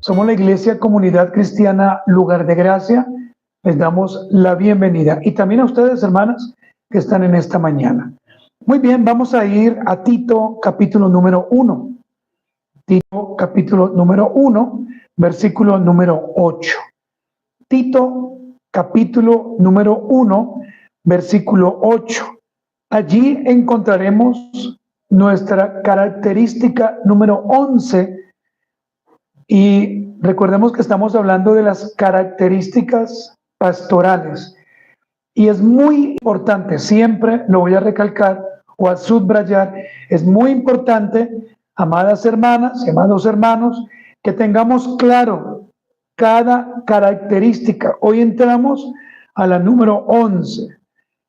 Somos la Iglesia Comunidad Cristiana Lugar de Gracia. Les damos la bienvenida. Y también a ustedes, hermanas, que están en esta mañana. Muy bien, vamos a ir a Tito, capítulo número 1. Tito, capítulo número 1, versículo número 8. Tito, capítulo número 1, versículo 8. Allí encontraremos nuestra característica número 11. Y recordemos que estamos hablando de las características pastorales. Y es muy importante, siempre lo voy a recalcar o a subrayar, es muy importante, amadas hermanas y amados hermanos, que tengamos claro cada característica. Hoy entramos a la número 11.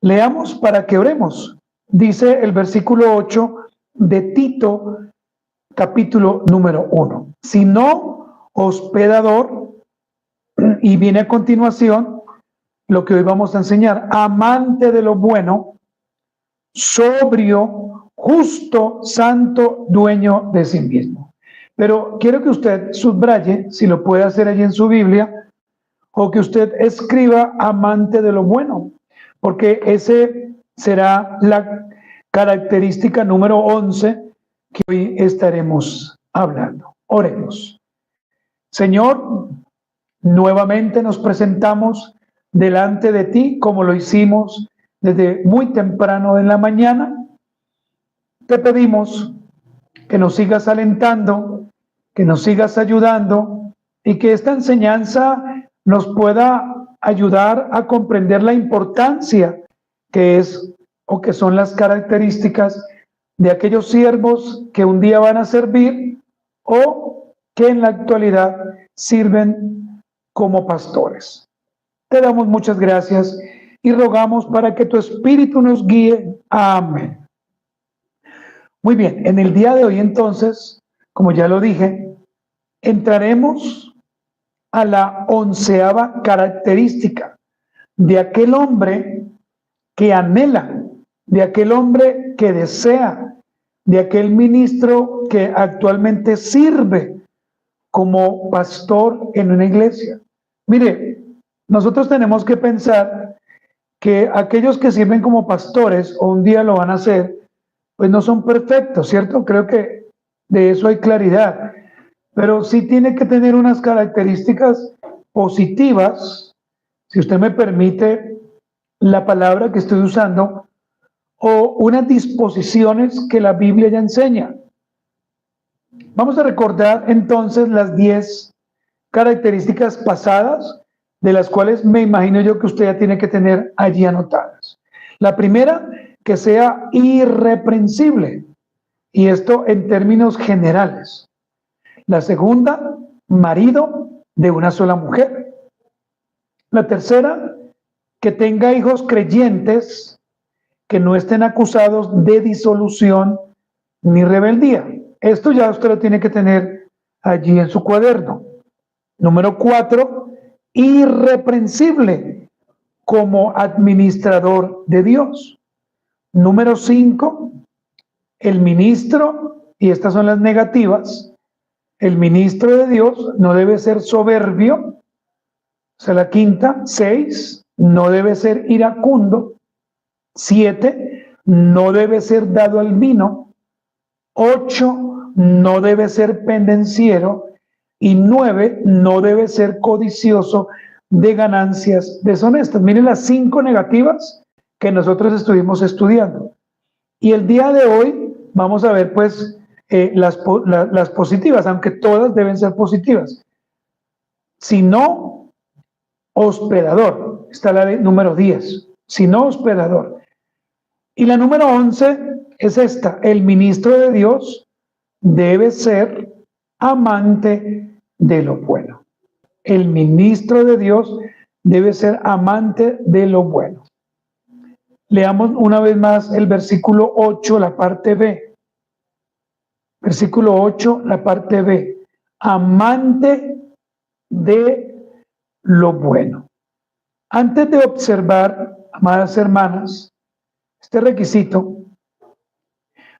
Leamos para que oremos. Dice el versículo 8 de Tito, capítulo número 1. Sino hospedador, y viene a continuación lo que hoy vamos a enseñar: amante de lo bueno, sobrio, justo, santo, dueño de sí mismo. Pero quiero que usted subraye, si lo puede hacer allí en su Biblia, o que usted escriba amante de lo bueno, porque ese será la característica número 11 que hoy estaremos hablando. Oremos. Señor, nuevamente nos presentamos delante de ti como lo hicimos desde muy temprano en la mañana. Te pedimos que nos sigas alentando, que nos sigas ayudando y que esta enseñanza nos pueda ayudar a comprender la importancia que es o que son las características de aquellos siervos que un día van a servir o que en la actualidad sirven como pastores. Te damos muchas gracias y rogamos para que tu Espíritu nos guíe. Amén. Muy bien, en el día de hoy entonces, como ya lo dije, entraremos a la 11ª característica de aquel hombre que anhela, de aquel hombre que desea, de aquel ministro que actualmente sirve como pastor en una iglesia. Mire, nosotros tenemos que pensar que aquellos que sirven como pastores o un día lo van a hacer, pues no son perfectos, ¿cierto? Creo que de eso hay claridad, pero sí tiene que tener unas características positivas, si usted me permite la palabra que estoy usando, o unas disposiciones que la Biblia ya enseña. Vamos a recordar entonces las 10 características pasadas, de las cuales me imagino yo que usted ya tiene que tener allí anotadas. La primera, que sea irreprensible, y esto en términos generales. La segunda, marido de una sola mujer. La tercera, que tenga hijos creyentes que no estén acusados de disolución ni rebeldía. Esto ya usted lo tiene que tener allí en su cuaderno. Número 4, irreprensible como administrador de Dios. Número 5, el ministro, y estas son las negativas, el ministro de Dios no debe ser soberbio. O sea, la quinta. 6, no debe ser iracundo. 7, no debe ser dado al vino. 8, no debe ser pendenciero. Y 9, no debe ser codicioso de ganancias deshonestas. Miren las 5 negativas que nosotros estuvimos estudiando. Y el día de hoy vamos a ver pues las positivas, aunque todas deben ser positivas. Si no, hospedador. Está la número 10. Si no, hospedador. Y la número 11 es esta: el ministro de Dios debe ser amante de lo bueno. El ministro de Dios debe ser amante de lo bueno. Leamos una vez más el versículo 8, la parte B. Versículo 8, la parte B. Amante de lo bueno. Antes de observar, amadas hermanas, este requisito,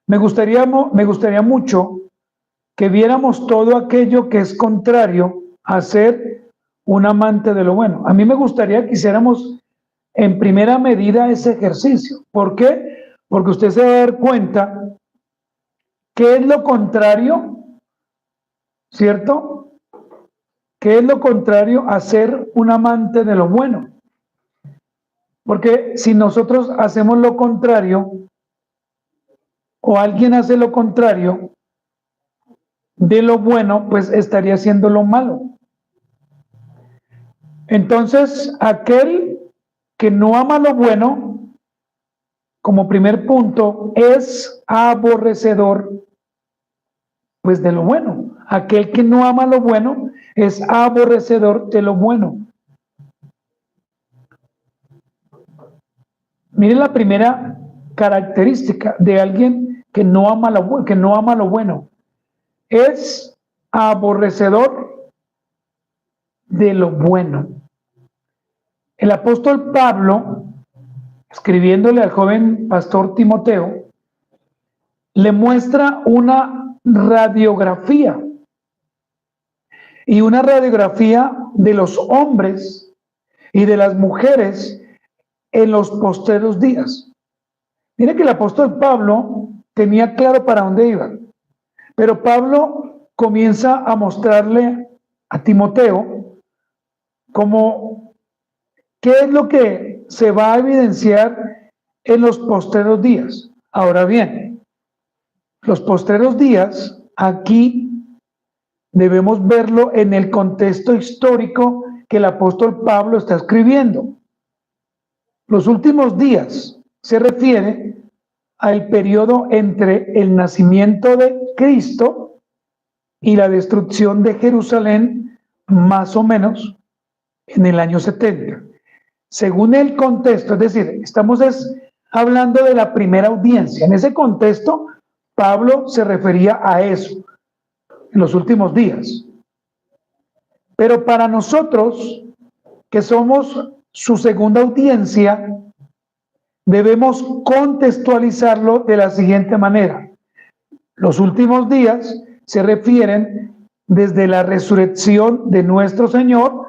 me gustaría mucho que viéramos todo aquello que es contrario ser un amante de lo bueno. A mí me gustaría que hiciéramos en primera medida ese ejercicio. ¿Por qué? Porque usted se va a dar cuenta que es lo contrario, ¿cierto? ¿Qué es lo contrario a ser un amante de lo bueno? Porque si nosotros hacemos lo contrario, o alguien hace lo contrario de lo bueno, pues estaría haciendo lo malo. Entonces, aquel que no ama lo bueno, como primer punto, es aborrecedor, pues, de lo bueno. Aquel que no ama lo bueno es aborrecedor de lo bueno. Miren la primera característica de alguien que no ama lo bueno. Es aborrecedor de lo bueno. El apóstol Pablo, escribiéndole al joven pastor Timoteo, le muestra una radiografía, y una radiografía de los hombres y de las mujeres en los postreros días. Mire que el apóstol Pablo tenía claro para dónde iba, pero Pablo comienza a mostrarle a Timoteo como qué es lo que se va a evidenciar en los postreros días. Ahora bien, los postreros días aquí debemos verlo en el contexto histórico que el apóstol Pablo está escribiendo. Los últimos días se refiere al periodo entre el nacimiento de Cristo y la destrucción de Jerusalén, más o menos en el año 70. Según el contexto, es decir, estamos hablando de la primera audiencia. En ese contexto, Pablo se refería a eso, en los últimos días. Pero para nosotros, que somos su segunda audiencia, debemos contextualizarlo de la siguiente manera. Los últimos días se refieren desde la resurrección de nuestro Señor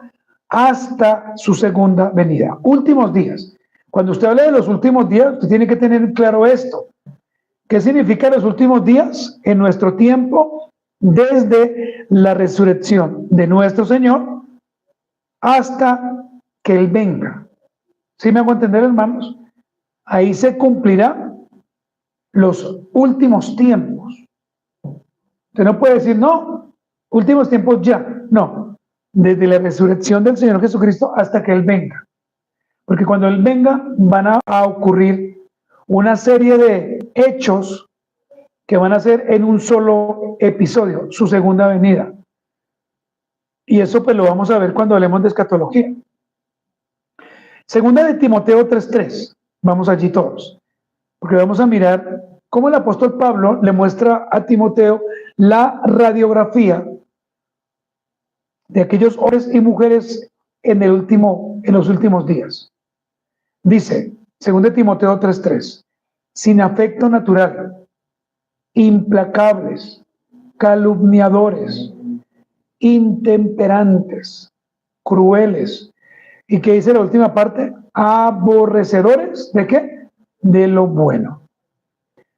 hasta su segunda venida. Últimos días. Cuando usted habla de los últimos días, usted tiene que tener claro esto. ¿Qué significa los últimos días? En nuestro tiempo, desde la resurrección de nuestro Señor hasta que Él venga. ¿Sí me hago entender, hermanos? Ahí se cumplirán los últimos tiempos. Usted no puede decir, no, últimos tiempos ya. No, desde la resurrección del Señor Jesucristo hasta que Él venga. Porque cuando Él venga van a ocurrir una serie de hechos que van a ser en un solo episodio, su segunda venida. Y eso pues lo vamos a ver cuando hablemos de escatología. Segunda de Timoteo 3:3. Vamos allí todos. Porque vamos a mirar cómo el apóstol Pablo le muestra a Timoteo la radiografía de aquellos hombres y mujeres en los últimos días. Dice, segunda de Timoteo 3:3, sin afecto natural, implacables, calumniadores, intemperantes, crueles. ¿Y qué dice la última parte? Aborrecedores, ¿de qué? De lo bueno.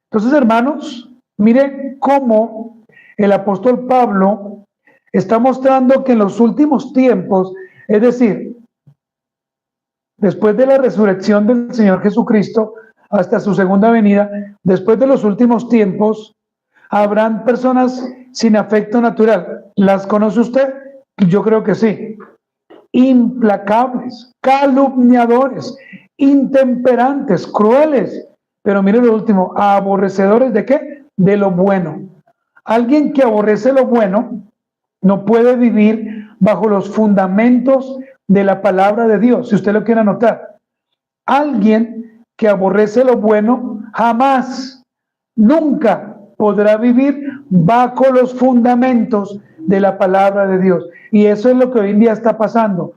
Entonces, hermanos, miren cómo el apóstol Pablo está mostrando que en los últimos tiempos, es decir, después de la resurrección del Señor Jesucristo hasta su segunda venida, después de los últimos tiempos, habrán personas sin afecto natural. ¿Las conoce usted? Yo creo que sí. Implacables, calumniadores, intemperantes, crueles. Pero mire lo último, aborrecedores ¿de qué? De lo bueno. Alguien que aborrece lo bueno no puede vivir bajo los fundamentos de la palabra de Dios, si usted lo quiere anotar. Alguien que aborrece lo bueno jamás, nunca podrá vivir bajo los fundamentos de la palabra de Dios. Y eso es lo que hoy en día está pasando.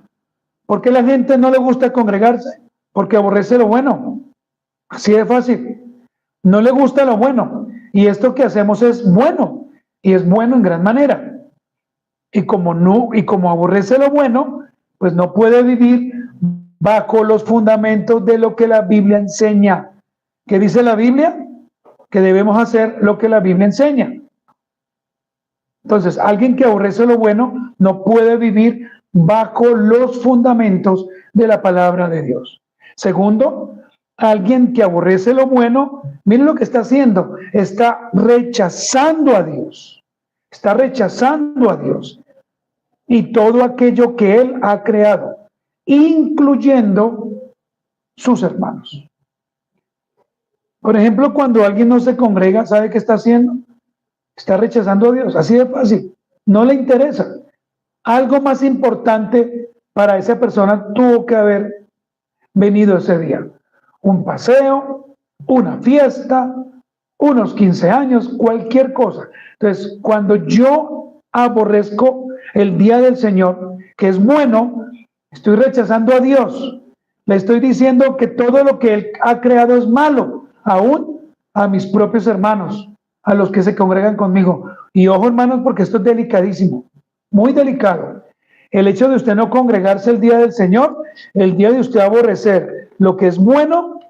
¿Por qué la gente no le gusta congregarse? Porque aborrece lo bueno. Así de fácil. No le gusta lo bueno. Y esto que hacemos es bueno. Y es bueno en gran manera. y como aborrece lo bueno, pues no puede vivir bajo los fundamentos de lo que la Biblia enseña. ¿Qué dice la Biblia? Que debemos hacer lo que la Biblia enseña. Entonces, alguien que aborrece lo bueno no puede vivir bajo los fundamentos de la palabra de Dios. Segundo, alguien que aborrece lo bueno, miren lo que está haciendo, está rechazando a Dios, está rechazando a Dios y todo aquello que Él ha creado, incluyendo sus hermanos. Por ejemplo, cuando alguien no se congrega, ¿sabe qué está haciendo? Está rechazando a Dios, así de fácil, no le interesa. Algo más importante para esa persona tuvo que haber venido ese día. Un paseo, una fiesta, unos 15 años, cualquier cosa. Entonces, cuando yo aborrezco el día del Señor, que es bueno, estoy rechazando a Dios. Le estoy diciendo que todo lo que Él ha creado es malo, aún a mis propios hermanos, a los que se congregan conmigo. Y ojo, hermanos, porque esto es delicadísimo, muy delicado. El hecho de usted no congregarse el día del Señor, el día de usted aborrecer lo que es bueno,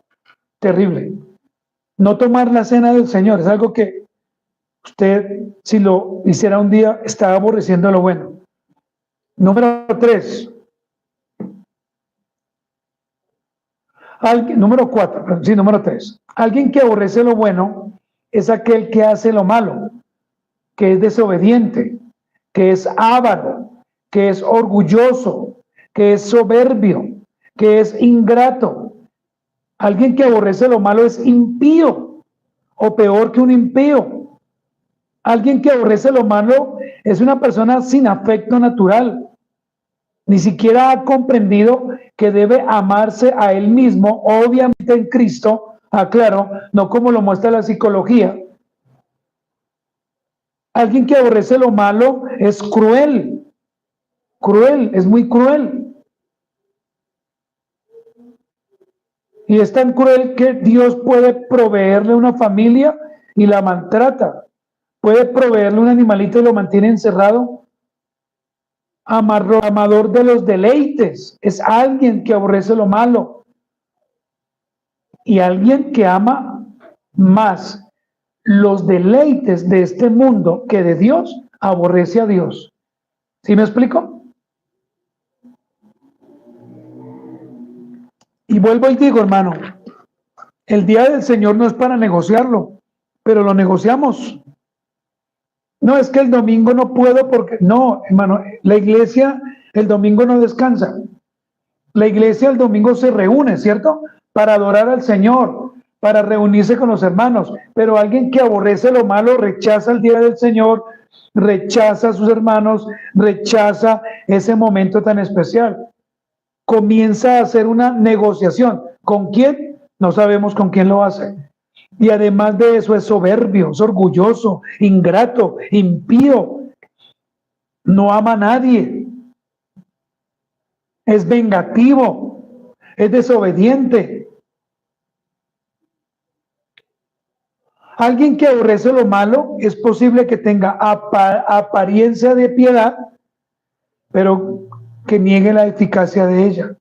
terrible. No tomar la cena del Señor es algo que usted, si lo hiciera un día, está aborreciendo lo bueno. Número 3. Número 4, sí, número 3. Alguien que aborrece lo bueno es aquel que hace lo malo, que es desobediente, que es avaro, que es orgulloso, que es soberbio, que es ingrato. Alguien que aborrece lo malo es impío, o peor que un impío. Alguien que aborrece lo malo es una persona sin afecto natural. Ni siquiera ha comprendido que debe amarse a él mismo, obviamente en Cristo, aclaro, no como lo muestra la psicología. Alguien que aborrece lo malo es cruel, es muy cruel. Y es tan cruel que Dios puede proveerle una familia y la maltrata. Puede proveerle un animalito y lo mantiene encerrado. Amador de los deleites, es alguien que aborrece lo malo. Y alguien que ama más los deleites de este mundo que de Dios, aborrece a Dios. ¿Sí me explico? Y vuelvo y digo, hermano, el día del Señor no es para negociarlo, pero lo negociamos. No, es que el domingo no puedo porque, no, hermano, la iglesia el domingo no descansa. La iglesia el domingo se reúne, ¿cierto? Para adorar al Señor, para reunirse con los hermanos. Pero alguien que aborrece lo malo rechaza el día del Señor, rechaza a sus hermanos, rechaza ese momento tan especial. Comienza a hacer una negociación. ¿Con quién? No sabemos con quién lo hace. Y además de eso es soberbio, es orgulloso, ingrato, impío. No ama a nadie. Es vengativo, es desobediente. Alguien que aborrece lo malo es posible que tenga apariencia de piedad, pero que niegue la eficacia de ella.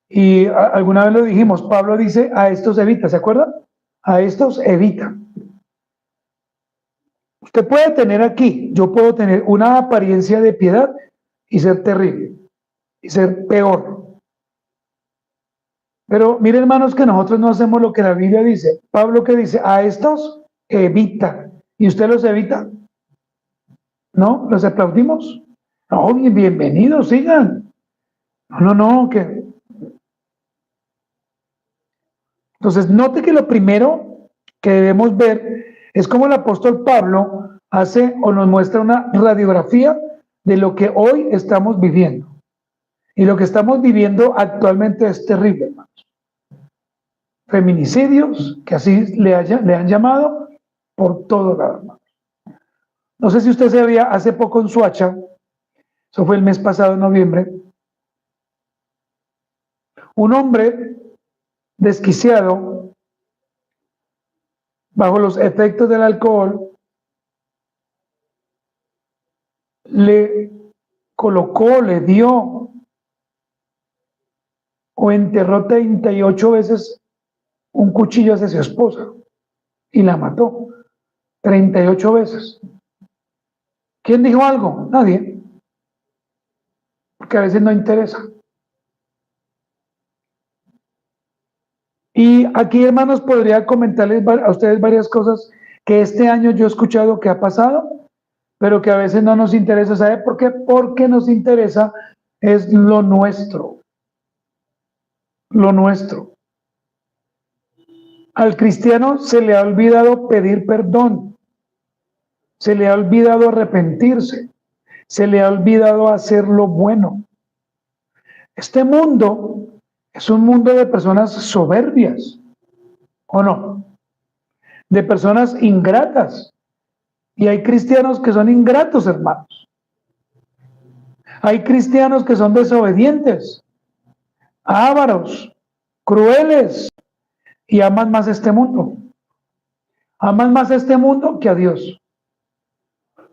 Y alguna vez lo dijimos, Pablo dice, a estos evita, ¿se acuerdan? A estos evita. Usted puede tener aquí, yo puedo tener una apariencia de piedad y ser terrible, y ser peor. Pero miren, hermanos, que nosotros no hacemos lo que la Biblia dice. Pablo, que dice, a estos evita. ¿Y usted los evita? ¿No? ¿Los aplaudimos? No, bienvenidos, sigan. No, que... Entonces, note que lo primero que debemos ver es cómo el apóstol Pablo hace o nos muestra una radiografía de lo que hoy estamos viviendo. Y lo que estamos viviendo actualmente es terrible, hermanos. Feminicidios, que así le han llamado, por todo lado, hermanos. No sé si usted se veía hace poco en Suacha, eso fue el mes pasado, en noviembre, un hombre desquiciado, bajo los efectos del alcohol, le colocó, le dio o enterró 38 veces un cuchillo hacia su esposa y la mató 38 veces. ¿Quién dijo algo? Nadie. Porque a veces no interesa. Y aquí, hermanos, podría comentarles a ustedes varias cosas que este año yo he escuchado que ha pasado, pero que a veces no nos interesa. ¿Sabe por qué? Porque nos interesa es lo nuestro. Lo nuestro. Al cristiano se le ha olvidado pedir perdón, se le ha olvidado arrepentirse, se le ha olvidado hacer lo bueno. Este mundo es un mundo de personas soberbias, ¿o no? De personas ingratas. Y hay cristianos que son ingratos, hermanos. Hay cristianos que son desobedientes, ávaros, crueles y aman más este mundo. Aman más este mundo que a Dios.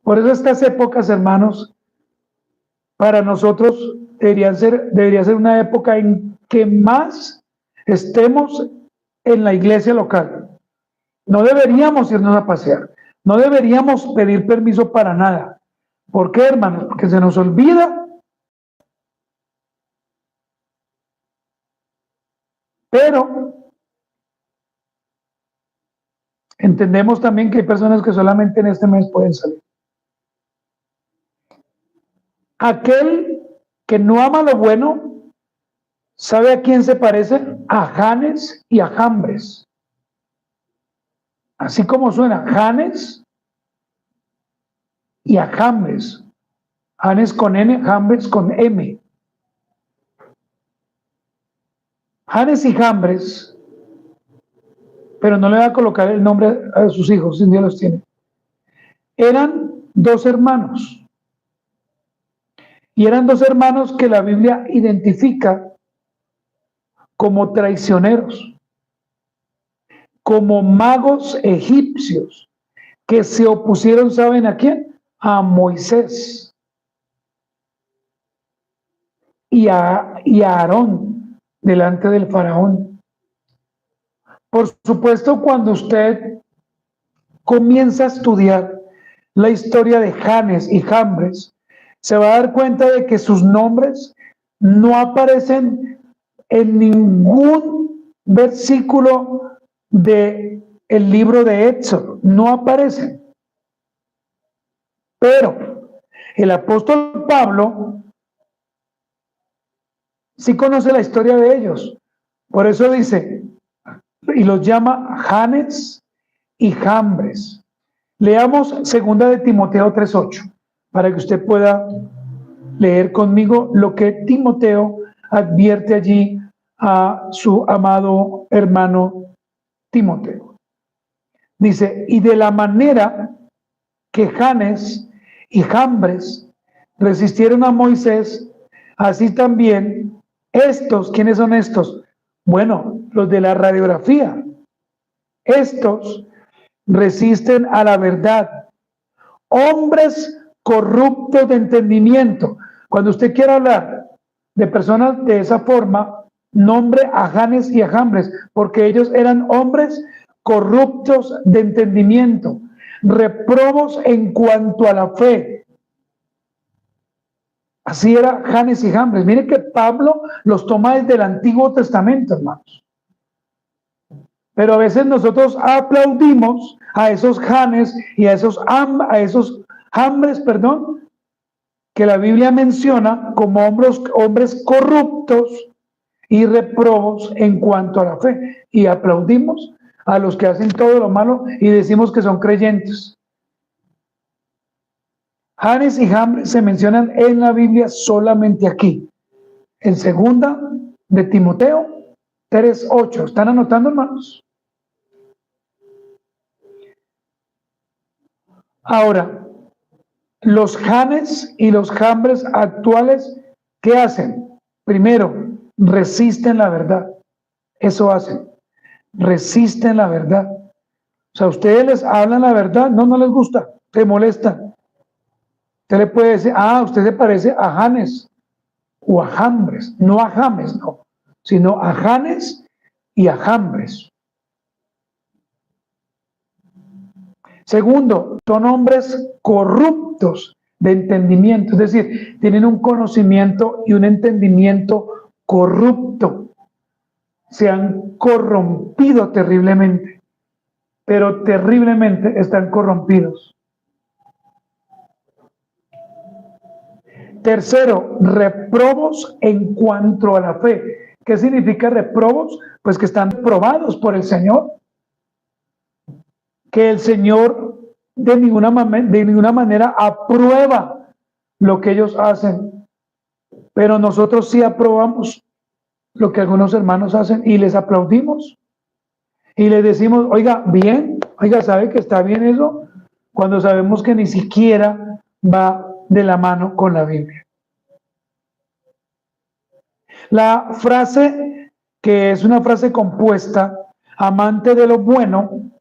Por eso estas épocas, hermanos, para nosotros debería ser una época en que más estemos en la iglesia local. No deberíamos irnos a pasear, no deberíamos pedir permiso para nada. ¿Por qué, hermanos? Porque se nos olvida. Pero entendemos también que hay personas que solamente en este mes pueden salir. Aquel que no ama lo bueno, ¿sabe a quién se parece? A Janes y a Jambres. Así como suena, Janes y a Jambres. Janes con N, Jambres con M. Janes y Jambres, pero no le va a colocar el nombre a sus hijos, si Dios los tiene. Eran dos hermanos. Y eran dos hermanos que la Biblia identifica como traicioneros, como magos egipcios, que se opusieron, ¿saben a quién? A Moisés y a Aarón delante del faraón. Por supuesto, cuando usted comienza a estudiar la historia de Janes y Jambres, se va a dar cuenta de que sus nombres no aparecen en ningún versículo del libro de Éxodo, no aparecen. Pero el apóstol Pablo sí conoce la historia de ellos. Por eso dice, y los llama Janes y Jambres. Leamos 2 de Timoteo 3:8, para que usted pueda leer conmigo lo que Timoteo advierte allí a su amado hermano Timoteo. Dice, y de la manera que Janes y Jambres resistieron a Moisés, así también estos, ¿quiénes son estos? Bueno, los de la radiografía. Estos resisten a la verdad. Hombres corruptos de entendimiento. Cuando usted quiera hablar de personas de esa forma, nombre a Janes y a Jambres, porque ellos eran hombres corruptos de entendimiento, reprobos en cuanto a la fe. Así era Janes y Jambres. Mire que Pablo los toma desde el Antiguo Testamento, hermanos. Pero a veces nosotros aplaudimos a esos Janes y a esos Jambres, que la Biblia menciona como hombres corruptos y reprobos en cuanto a la fe. Y aplaudimos a los que hacen todo lo malo y decimos que son creyentes. Janes y Jambres se mencionan en la Biblia solamente aquí, en 2 de Timoteo 3:8. ¿Están anotando, hermanos? Ahora, los Janes y los Jambres actuales, ¿qué hacen? Primero, resisten la verdad. Eso hacen. Resisten la verdad. O sea, ustedes les hablan la verdad, no les gusta, se molestan. Usted le puede decir, usted se parece a Janes o a Jambres, no a James, no, sino a Janes y a Jambres. Segundo, son hombres corruptos de entendimiento, es decir, tienen un conocimiento y un entendimiento corrupto. Se han corrompido terriblemente, pero terriblemente están corrompidos. Tercero, reprobos en cuanto a la fe. ¿Qué significa reprobos? Pues que están reprobados por el Señor. Que el Señor de ninguna manera aprueba lo que ellos hacen. Pero nosotros sí aprobamos lo que algunos hermanos hacen y les aplaudimos. Y les decimos, oiga, bien, oiga, ¿sabe que está bien eso? Cuando sabemos que ni siquiera va de la mano con la Biblia. La frase, que es una frase compuesta, amante de lo bueno,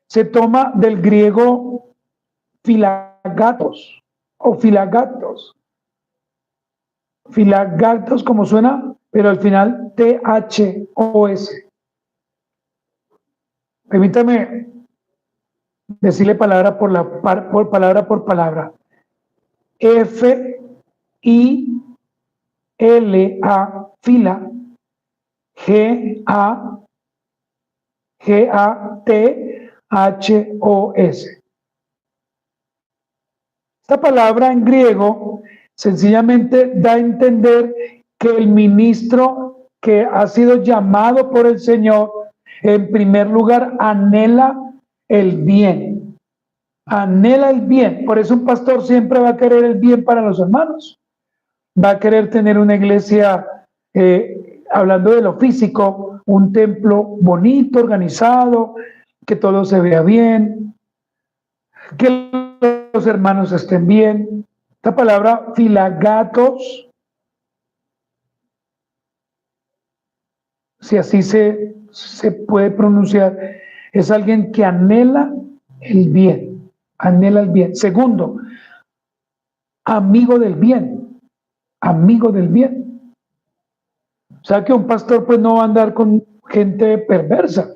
se toma del griego filagatos o filagatos. Filagatos, como suena, pero al final T-H-O-S. Permítame decirle palabra por palabra. F-I-L-A, fila, G-A-T-H-O-S. Esta palabra en griego sencillamente da a entender que el ministro que ha sido llamado por el Señor, en primer lugar, anhela el bien. Anhela el bien. Por eso un pastor siempre va a querer el bien para los hermanos. Va a querer tener una iglesia, hablando de lo físico, un templo bonito, organizado, que todo se vea bien, que los hermanos estén bien. Esta palabra filagatos, si así se puede pronunciar, es alguien que anhela el bien, anhela el bien. Segundo, amigo del bien, amigo del bien. O sea que un pastor pues no va a andar con gente perversa,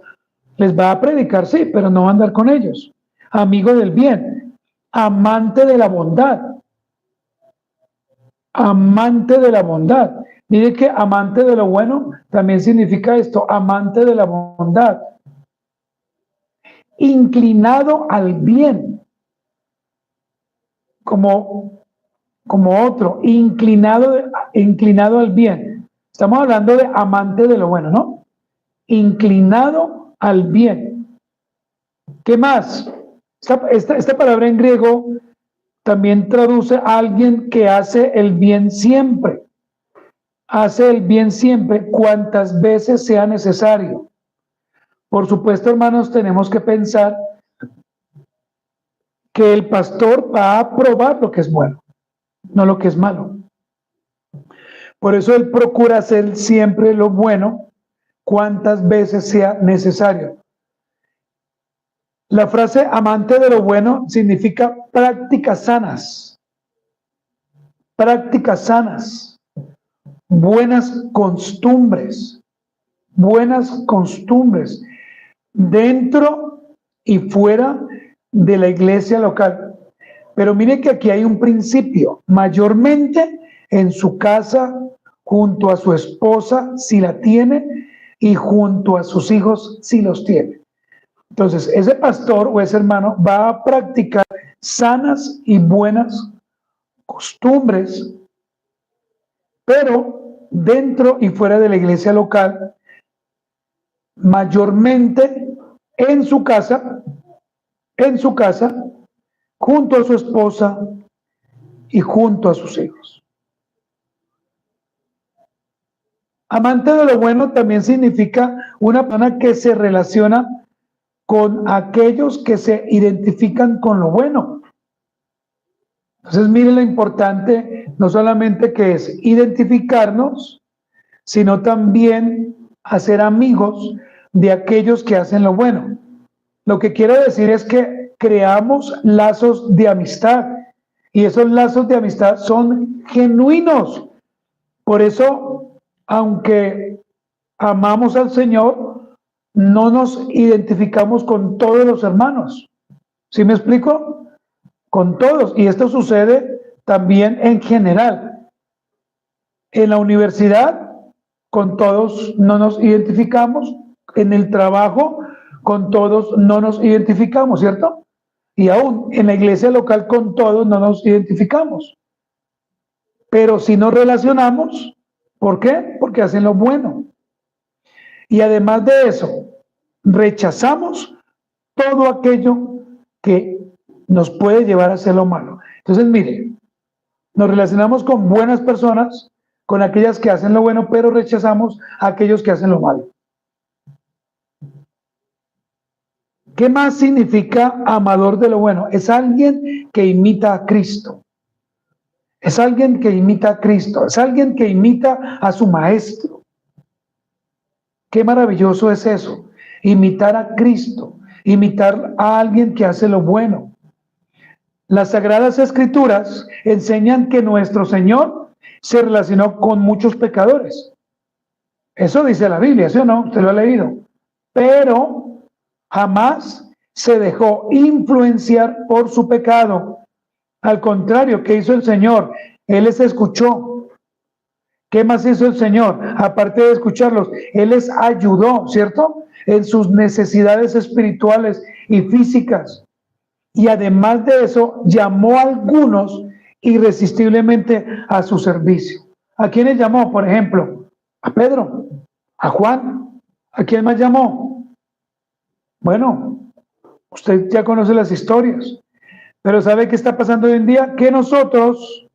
les va a predicar, sí, pero no va a andar con ellos. Amigo del bien, amante de la bondad, amante de la bondad. Mire que amante de lo bueno también significa esto, amante de la bondad. Inclinado al bien, como otro, inclinado al bien. Estamos hablando de amante de lo bueno, ¿no? Inclinado al bien. ¿Qué más? Esta palabra en griego también traduce a alguien que hace el bien siempre. Hace el bien siempre cuantas veces sea necesario. Por supuesto, hermanos, tenemos que pensar que el pastor va a aprobar lo que es bueno, no lo que es malo. Por eso él procura hacer siempre lo bueno cuantas veces sea necesario. La frase amante de lo bueno significa prácticas sanas, buenas costumbres dentro y fuera de la iglesia local. Pero mire que aquí hay un principio, mayormente en su casa, junto a su esposa, si la tiene, y junto a sus hijos, si los tiene. Entonces, ese pastor o ese hermano va a practicar sanas y buenas costumbres, pero dentro y fuera de la iglesia local, mayormente en su casa, junto a su esposa y junto a sus hijos. Amante de lo bueno también significa una persona que se relaciona con aquellos que se identifican con lo bueno. Entonces, mire lo importante, no solamente que es identificarnos, sino también hacer amigos de aquellos que hacen lo bueno. Lo que quiero decir es que creamos lazos de amistad Y esos lazos de amistad son genuinos. Por eso, aunque amamos al Señor, no nos identificamos con todos los hermanos. ¿Sí me explico? Con todos. Y esto sucede también en general. En la universidad, con todos no nos identificamos. En el trabajo, con todos no nos identificamos, ¿cierto? Y aún en la iglesia local, con todos no nos identificamos. Pero si nos relacionamos, ¿por qué? Porque hacen lo bueno. Y además de eso, rechazamos todo aquello que nos puede llevar a hacer lo malo. Entonces, mire, nos relacionamos con buenas personas, con aquellas que hacen lo bueno, pero rechazamos a aquellos que hacen lo malo. ¿Qué más significa amador de lo bueno? Es alguien que imita a Cristo. Es alguien que imita a Cristo. Es alguien que imita a su maestro. Qué maravilloso es eso. Imitar a Cristo. Imitar a alguien que hace lo bueno. Las Sagradas Escrituras enseñan que nuestro Señor se relacionó con muchos pecadores. Eso dice la Biblia, ¿sí o no? Usted lo ha leído. Pero jamás se dejó influenciar por su pecado. Al contrario, ¿qué hizo el Señor? Él les escuchó. ¿Qué más hizo el Señor? Aparte de escucharlos, Él les ayudó, ¿cierto? En sus necesidades espirituales y físicas. Y además de eso, llamó a algunos irresistiblemente a su servicio. ¿A quiénes llamó? Por ejemplo, a Pedro, a Juan. ¿A quién más llamó? Bueno, usted ya conoce las historias. Pero ¿sabe qué está pasando hoy en día? Que nosotros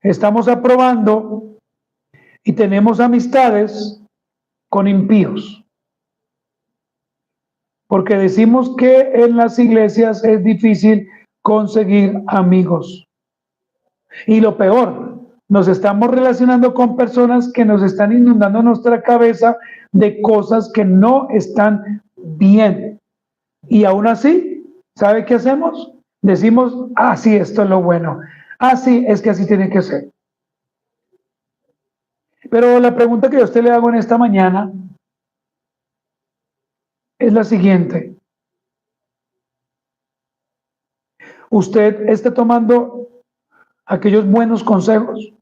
estamos aprobando y tenemos amistades con impíos. Porque decimos que en las iglesias es difícil conseguir amigos. Y lo peor, nos estamos relacionando con personas que nos están inundando nuestra cabeza de cosas que no están bien. Y aún así, ¿sabe qué hacemos? Decimos, ah, sí, esto es lo bueno. Ah, sí, es que así tiene que ser. Pero la pregunta que yo a usted le hago en esta mañana es la siguiente. ¿Usted está tomando aquellos buenos consejos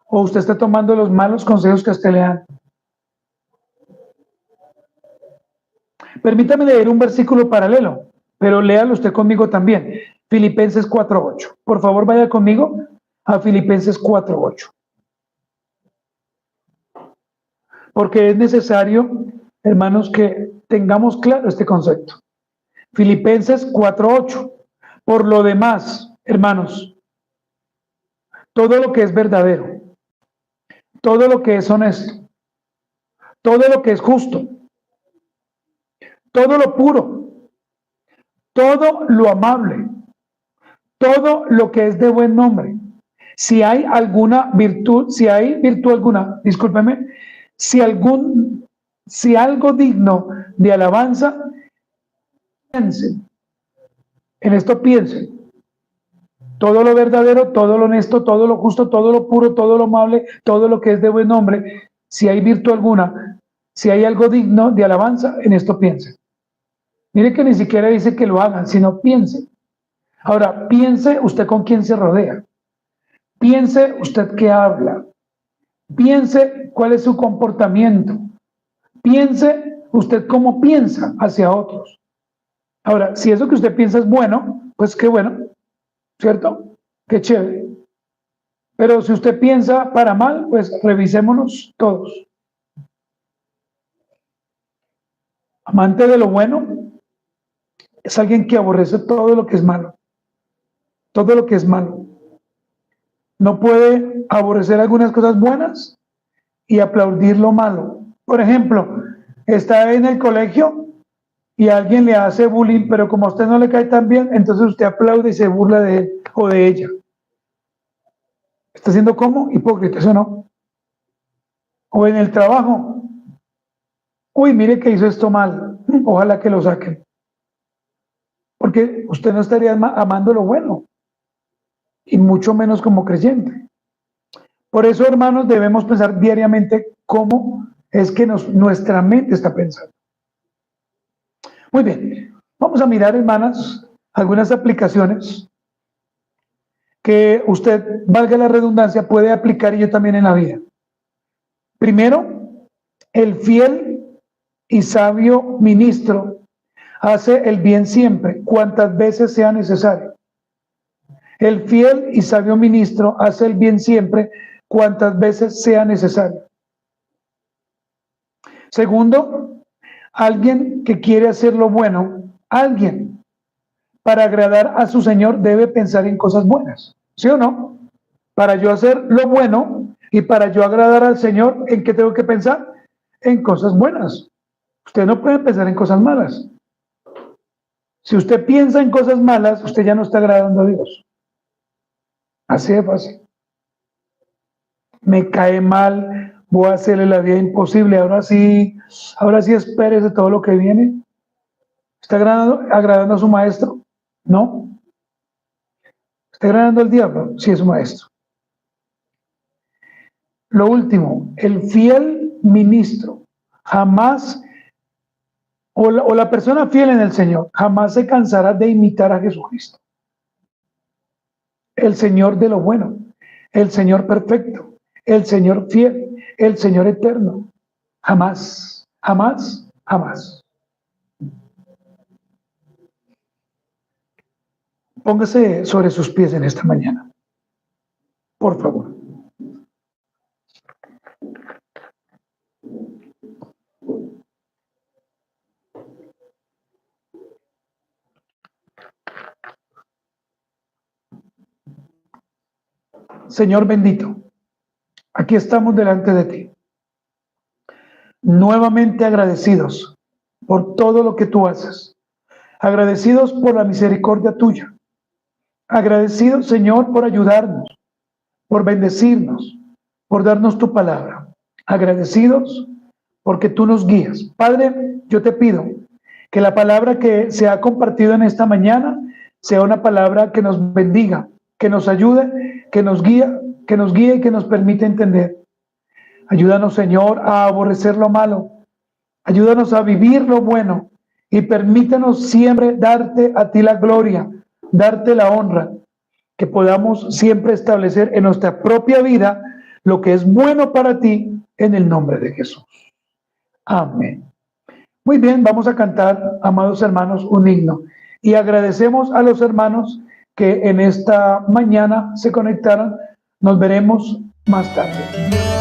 o usted está tomando los malos consejos que a usted le dan? Permítame leer un versículo paralelo, pero léalo usted conmigo también. Filipenses 4:8. Por favor, vaya conmigo a Filipenses 4:8. Porque es necesario, hermanos, que tengamos claro este concepto. Filipenses 4:8. Por lo demás, hermanos, todo lo que es verdadero, todo lo que es honesto, todo lo que es justo, todo lo puro, todo lo amable, todo lo que es de buen nombre. Si hay alguna virtud, si hay virtud alguna, discúlpeme, si algo digno de alabanza, piensen, en esto piensen. Todo lo verdadero, todo lo honesto, todo lo justo, todo lo puro, todo lo amable, todo lo que es de buen nombre, si hay virtud alguna, si hay algo digno de alabanza, en esto piensen. Mire que ni siquiera dice que lo hagan, sino piensen. Ahora, piense usted con quién se rodea. Piense usted qué habla. Piense cuál es su comportamiento. Piense usted cómo piensa hacia otros. Ahora, si eso que usted piensa es bueno, pues qué bueno, ¿cierto? Qué chévere. Pero si usted piensa para mal, pues revisémonos todos. Amante de lo bueno es alguien que aborrece todo lo que es malo. Todo lo que es malo. No puede aborrecer algunas cosas buenas y aplaudir lo malo. Por ejemplo, está en el colegio y alguien le hace bullying, pero como a usted no le cae tan bien, entonces usted aplaude y se burla de él o de ella. ¿Está siendo como hipócrita, eso no? O en el trabajo. Uy, mire que hizo esto mal. Ojalá que lo saquen. Porque usted no estaría amando lo bueno. y mucho menos como creyente. Por eso, hermanos, debemos pensar diariamente cómo es que nuestra mente está pensando. Muy bien, vamos a mirar, hermanas, algunas aplicaciones que usted, valga la redundancia, puede aplicar y yo también en la vida. Primero, el fiel y sabio ministro hace el bien siempre, cuantas veces sea necesario. El fiel y sabio ministro hace el bien siempre, cuantas veces sea necesario. Segundo, alguien que quiere hacer lo bueno, alguien para agradar a su Señor debe pensar en cosas buenas, ¿sí o no? Para yo hacer lo bueno y para yo agradar al Señor, ¿en qué tengo que pensar? En cosas buenas. Usted no puede pensar en cosas malas. Si usted piensa en cosas malas, usted ya no está agradando a Dios. Así de fácil. Me cae mal, voy a hacerle la vida imposible, ahora sí espérese todo lo que viene. ¿Está agradando a su maestro? No. ¿Está agradando al diablo? Sí, es su maestro. Lo último, el fiel ministro jamás, o la persona fiel en el Señor, jamás se cansará de imitar a Jesucristo. El Señor de lo bueno, el Señor perfecto, el Señor fiel, el Señor eterno. Jamás, jamás, jamás. Póngase sobre sus pies en esta mañana, por favor. Señor bendito, aquí estamos delante de ti, nuevamente agradecidos por todo lo que tú haces, agradecidos por la misericordia tuya, agradecidos, Señor, por ayudarnos, por bendecirnos, por darnos tu palabra, agradecidos porque tú nos guías. Padre, yo te pido que la palabra que se ha compartido en esta mañana sea una palabra que nos bendiga, que nos ayude, que nos guíe y que nos permita entender. Ayúdanos, Señor, a aborrecer lo malo. Ayúdanos a vivir lo bueno y permítanos siempre darte a ti la gloria, darte la honra, que podamos siempre establecer en nuestra propia vida lo que es bueno para ti en el nombre de Jesús. Amén. Muy bien, vamos a cantar, amados hermanos, un himno y agradecemos a los hermanos que en esta mañana se conectaron. Nos veremos más tarde.